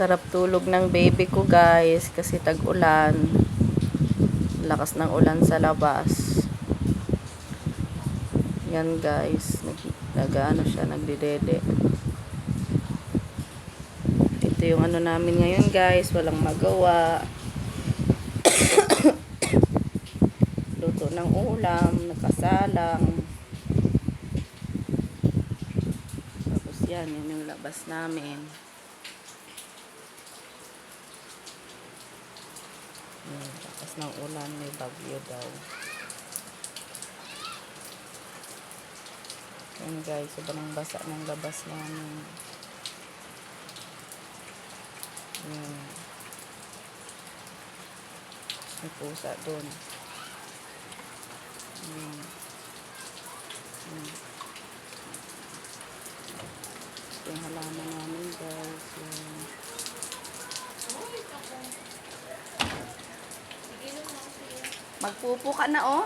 Sarap tulog ng baby ko guys kasi tag-ulan. Lakas ng ulan sa labas. Yan guys. Nag-ano siya, nagdidede. Ito yung ano namin ngayon guys. Walang magawa. Luto ng ulam. Nakasalang. Tapos yan yung labas namin. Lakas ng ulan, may bagyo daw. Yan guys, sobrang basa ng labas namin. May pusa doon. Yung halaman namin guys. Magpupo ka na oh.